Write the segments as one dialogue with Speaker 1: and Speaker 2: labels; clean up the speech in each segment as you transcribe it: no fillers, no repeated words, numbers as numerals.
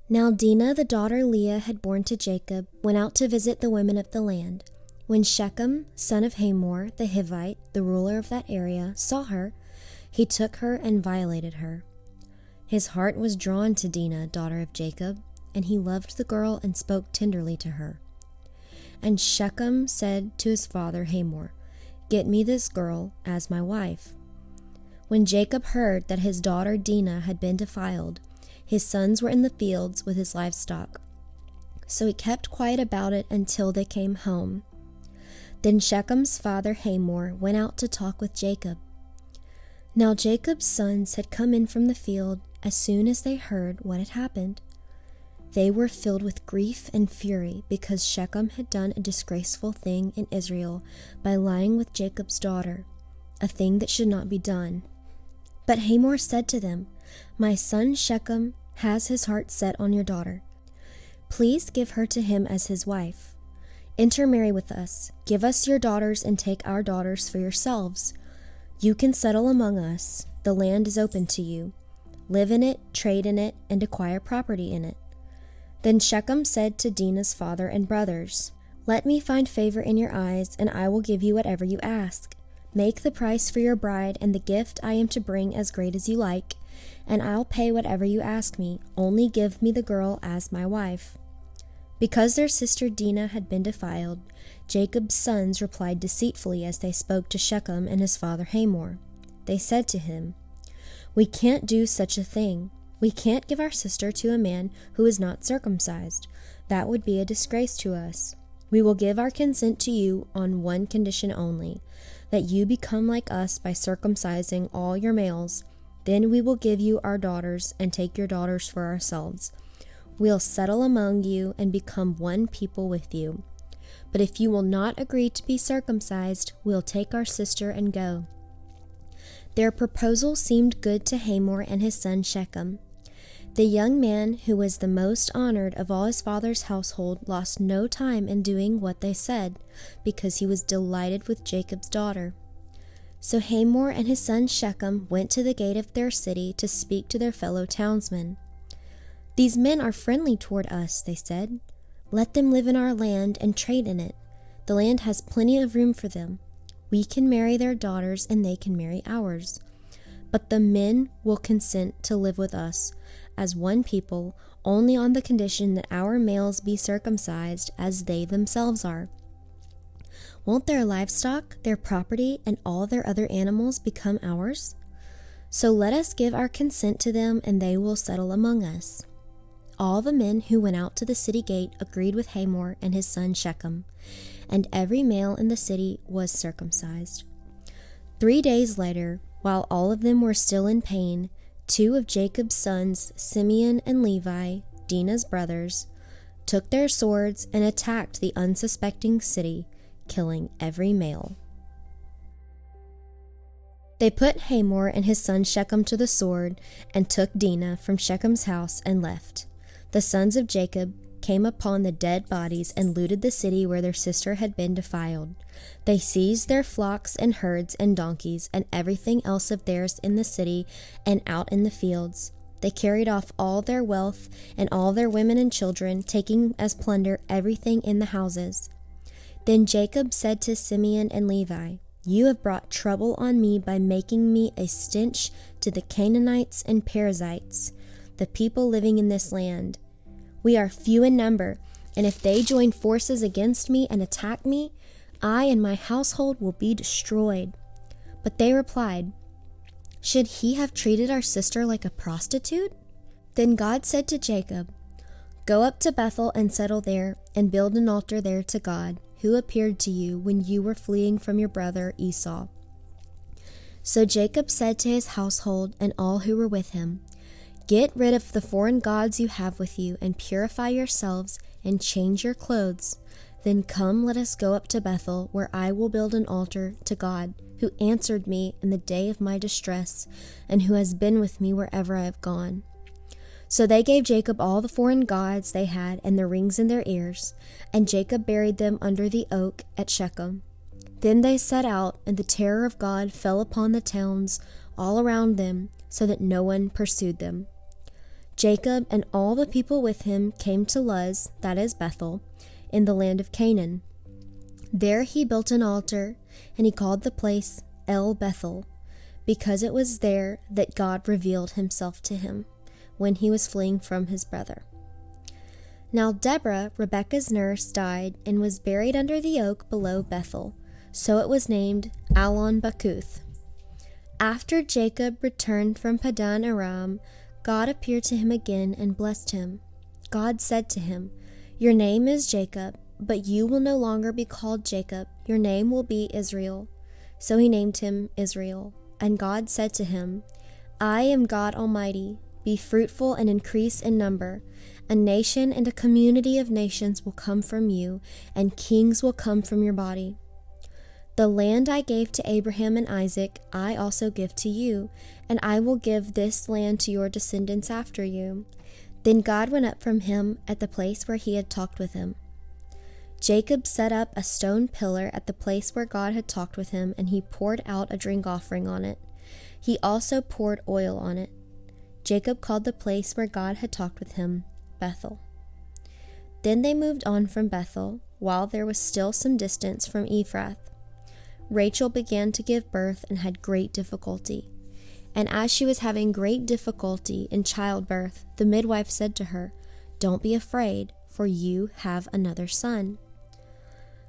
Speaker 1: Now Dinah, the daughter Leah had borne to Jacob, went out to visit the women of the land. When Shechem, son of Hamor, the Hivite, the ruler of that area, saw her, he took her and violated her. His heart was drawn to Dinah, daughter of Jacob, and he loved the girl and spoke tenderly to her. And Shechem said to his father Hamor, "Get me this girl as my wife." When Jacob heard that his daughter Dinah had been defiled, his sons were in the fields with his livestock. So he kept quiet about it until they came home. Then Shechem's father Hamor went out to talk with Jacob. Now Jacob's sons had come in from the field as soon as they heard what had happened. They were filled with grief and fury because Shechem had done a disgraceful thing in Israel by lying with Jacob's daughter, a thing that should not be done. But Hamor said to them, "My son Shechem has his heart set on your daughter. Please give her to him as his wife. Intermarry with us, give us your daughters and take our daughters for yourselves. You can settle among us, the land is open to you. Live in it, trade in it, and acquire property in it." Then Shechem said to Dinah's father and brothers, "Let me find favor in your eyes, and I will give you whatever you ask. Make the price for your bride and the gift I am to bring as great as you like, and I'll pay whatever you ask me. Only give me the girl as my wife." Because their sister Dinah had been defiled, Jacob's sons replied deceitfully as they spoke to Shechem and his father Hamor. They said to him, "We can't do such a thing. We can't give our sister to a man who is not circumcised. That would be a disgrace to us. We will give our consent to you on one condition only, that you become like us by circumcising all your males. Then we will give you our daughters and take your daughters for ourselves. We'll settle among you and become one people with you. But if you will not agree to be circumcised, we'll take our sister and go." Their proposal seemed good to Hamor and his son Shechem. The young man, who was the most honored of all his father's household, lost no time in doing what they said, because he was delighted with Jacob's daughter. So Hamor and his son Shechem went to the gate of their city to speak to their fellow townsmen. "These men are friendly toward us," they said. "Let them live in our land and trade in it. The land has plenty of room for them. We can marry their daughters and they can marry ours. But the men will consent to live with us as one people only on the condition that our males be circumcised as they themselves are. Won't their livestock, their property, and all their other animals become ours? So let us give our consent to them and they will settle among us." All the men who went out to the city gate agreed with Hamor and his son Shechem, and every male in the city was circumcised. 3 days later, while all of them were still in pain, 2 of Jacob's sons, Simeon and Levi, Dinah's brothers, took their swords and attacked the unsuspecting city, killing every male. They put Hamor and his son Shechem to the sword and took Dinah from Shechem's house and left. The sons of Jacob came upon the dead bodies and looted the city where their sister had been defiled. They seized their flocks and herds and donkeys and everything else of theirs in the city and out in the fields. They carried off all their wealth and all their women and children, taking as plunder everything in the houses. Then Jacob said to Simeon and Levi, "You have brought trouble on me by making me a stench to the Canaanites and Perizzites, the people living in this land. We are few in number, and if they join forces against me and attack me, I and my household will be destroyed." But they replied, "Should he have treated our sister like a prostitute?" Then God said to Jacob, "Go up to Bethel and settle there, and build an altar there to God, who appeared to you when you were fleeing from your brother Esau." So Jacob said to his household and all who were with him, "Get rid of the foreign gods you have with you, and purify yourselves, and change your clothes. Then come, let us go up to Bethel, where I will build an altar to God, who answered me in the day of my distress, and who has been with me wherever I have gone." So they gave Jacob all the foreign gods they had and the rings in their ears, and Jacob buried them under the oak at Shechem. Then they set out, and the terror of God fell upon the towns all around them, so that no one pursued them. Jacob and all the people with him came to Luz, that is Bethel, in the land of Canaan. There he built an altar, and he called the place El Bethel, because it was there that God revealed himself to him when he was fleeing from his brother. Now Deborah, Rebekah's nurse, died and was buried under the oak below Bethel, so it was named Allon Bakuth. After Jacob returned from Padan Aram, God appeared to him again and blessed him. God said to him, "Your name is Jacob, but you will no longer be called Jacob. Your name will be Israel." So he named him Israel. And God said to him, "I am God Almighty. Be fruitful and increase in number. A nation and a community of nations will come from you, and kings will come from your body. The land I gave to Abraham and Isaac, I also give to you, and I will give this land to your descendants after you." Then God went up from him at the place where he had talked with him. Jacob set up a stone pillar at the place where God had talked with him, and he poured out a drink offering on it. He also poured oil on it. Jacob called the place where God had talked with him Bethel. Then they moved on from Bethel, while there was still some distance from Ephrath. Rachel began to give birth and had great difficulty. And as she was having great difficulty in childbirth, the midwife said to her, "Don't be afraid, for you have another son."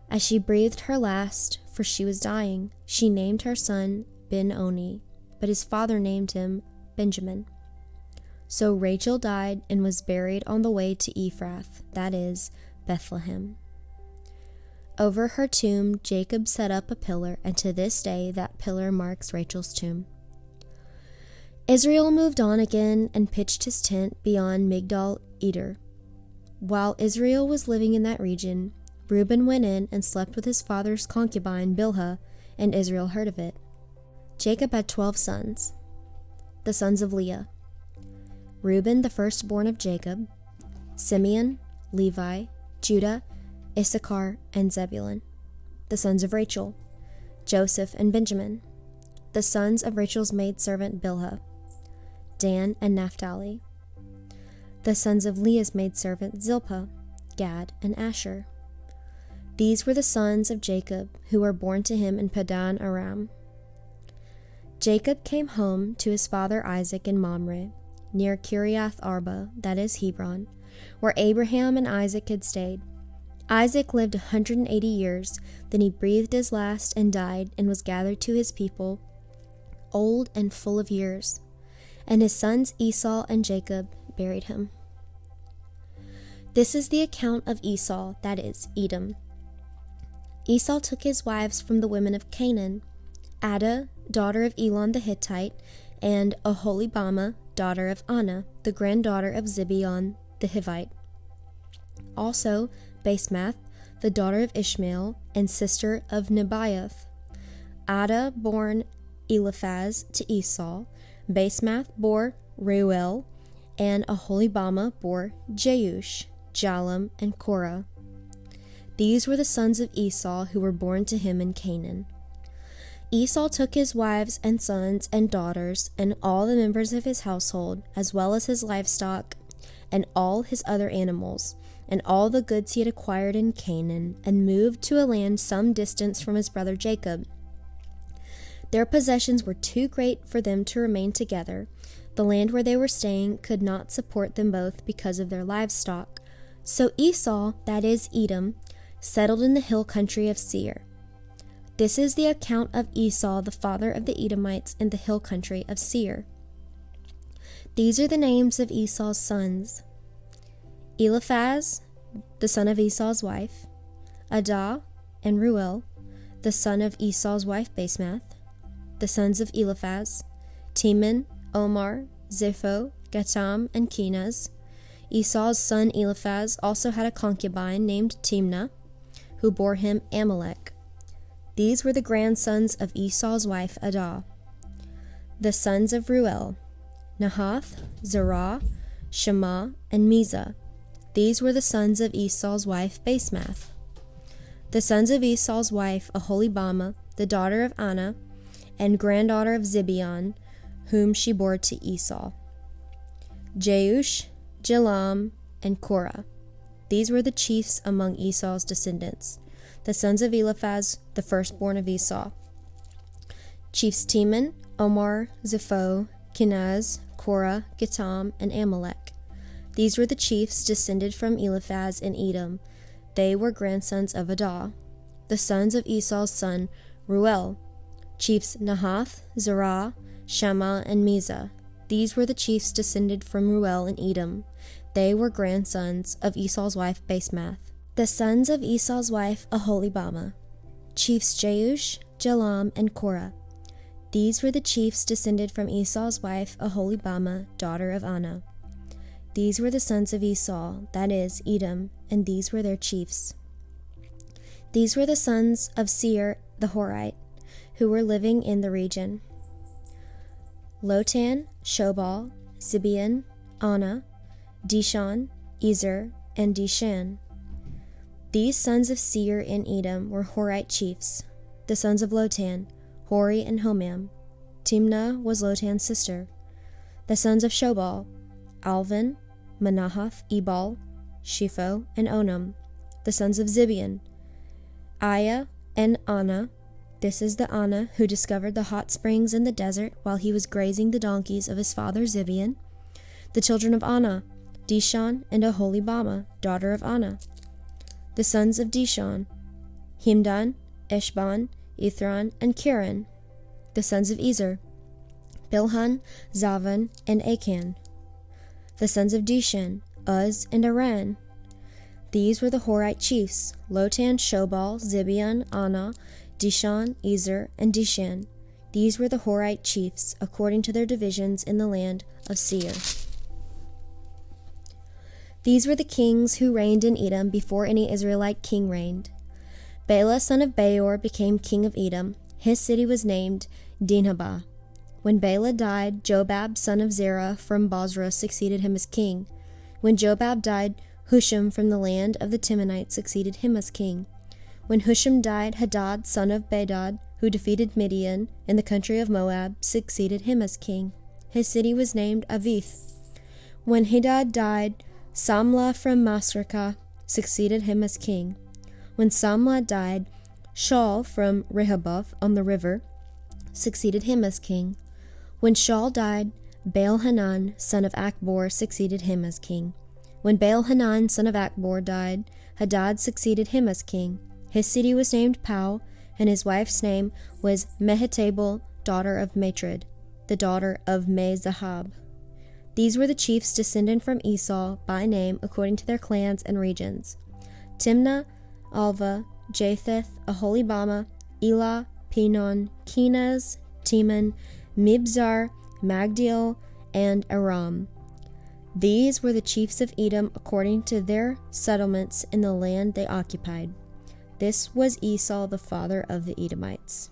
Speaker 1: As she breathed her last, for she was dying, she named her son Ben-Oni, but his father named him Benjamin. So Rachel died and was buried on the way to Ephrath, that is, Bethlehem. Over her tomb, Jacob set up a pillar, and to this day that pillar marks Rachel's tomb. Israel moved on again and pitched his tent beyond Migdal Eder. While Israel was living in that region, Reuben went in and slept with his father's concubine Bilhah, and Israel heard of it. Jacob had 12 sons. The sons of Leah: Reuben, the firstborn of Jacob; Simeon, Levi, Judah, Issachar, and Zebulun. The sons of Rachel: Joseph and Benjamin. The sons of Rachel's maidservant Bilhah: Dan and Naphtali. The sons of Leah's maidservant Zilpah: Gad and Asher. These were the sons of Jacob, who were born to him in Padan Aram. Jacob came home to his father Isaac in Mamre, near Kiriath Arba, that is Hebron, where Abraham and Isaac had stayed. Isaac lived 180 years, then he breathed his last and died, and was gathered to his people, old and full of years. And his sons Esau and Jacob buried him. This is the account of Esau, that is, Edom. Esau took his wives from the women of Canaan: Adah, daughter of Elon the Hittite, and Oholibamah, daughter of Anah, the granddaughter of Zibeon the Hivite. Also Basemath, the daughter of Ishmael, and sister of Nebaioth. Adah bore Eliphaz to Esau, Basemath bore Reuel, and Oholibamah bore Jeush, Jalam, and Korah. These were the sons of Esau who were born to him in Canaan. Esau took his wives and sons and daughters and all the members of his household, as well as his livestock and all his other animals, and all the goods he had acquired in Canaan, and moved to a land some distance from his brother Jacob. Their possessions were too great for them to remain together. The land where they were staying could not support them both because of their livestock. So Esau, that is Edom, settled in the hill country of Seir. This is the account of Esau, the father of the Edomites, in the hill country of Seir. These are the names of Esau's sons: Eliphaz, the son of Esau's wife; Adah and Reuel, the son of Esau's wife Basemath. The sons of Eliphaz: Teman, Omar, Zipho, Gatam, and Kenaz. Esau's son Eliphaz also had a concubine named Timnah, who bore him Amalek. These were the grandsons of Esau's wife Adah. The sons of Reuel: Nahath, Zerah, Shema, and Mizah. These were the sons of Esau's wife Basemath. The sons of Esau's wife Oholibamah, the daughter of Anah, and granddaughter of Zibeon, whom she bore to Esau. Jeush, Jalam, and Korah. These were the chiefs among Esau's descendants, the sons of Eliphaz, the firstborn of Esau. Chiefs Teman, Omar, Zepho, Kenaz, Korah, Gatam, and Amalek. These were the chiefs descended from Eliphaz in Edom. They were grandsons of Adah. The sons of Esau's son, Reuel. Chiefs Nahath, Zerah, Shammah, and Mizah. These were the chiefs descended from Reuel in Edom. They were grandsons of Esau's wife Basemath. The sons of Esau's wife Aholibamah. Chiefs Jeush, Jalam, and Korah. These were the chiefs descended from Esau's wife Aholibamah, daughter of Anah. These were the sons of Esau, that is, Edom, and these were their chiefs. These were the sons of Seir the Horite, who were living in the region: Lotan, Shobal, Zibeon, Anah, Dishon, Ezer, and Dishan. These sons of Seir in Edom were Horite chiefs. The sons of Lotan, Hori and Homam. Timnah was Lotan's sister. The sons of Shobal, Alvan, Manahath, Ebal, Shepho, and Onam. The sons of Zibeon, Aiah and Anah. This is the Anah who discovered the hot springs in the desert while he was grazing the donkeys of his father Zibeon. The children of Anah, Dishon and Aholibamah, daughter of Anah. The sons of Dishon, Himdan, Eshban, Ithran, and Kiran. The sons of Ezer, Bilhan, Zavan, and Achan. The sons of Dishan, Uz, and Aran. These were the Horite chiefs: Lotan, Shobal, Zibeon, Anah, Dishon, Ezer, and Dishan. These were the Horite chiefs, according to their divisions in the land of Seir. These were the kings who reigned in Edom before any Israelite king reigned. Bela, son of Beor, became king of Edom. His city was named Dinhabah. When Bela died, Jobab, son of Zerah, from Bozrah, succeeded him as king. When Jobab died, Husham from the land of the Timonites succeeded him as king. When Husham died, Hadad, son of Bedad, who defeated Midian in the country of Moab, succeeded him as king. His city was named Avith. When Hadad died, Samlah from Masrekah succeeded him as king. When Samlah died, Shaul from Rehoboth on the river succeeded him as king. When Shaul died, Baal-Hanan, son of Akbor, succeeded him as king. When Baal-Hanan, son of Akbor, died, Hadad succeeded him as king. His city was named Pau, and his wife's name was Mehetabel, daughter of Matred, the daughter of Me-Zahab. These were the chiefs descended from Esau by name according to their clans and regions: Timnah, Alva, Japheth, Aholibamah, Elah, Pinon, Kenaz, Teman, Mibzar, Magdiel, and Aram. These were the chiefs of Edom according to their settlements in the land they occupied. This was Esau, the father of the Edomites.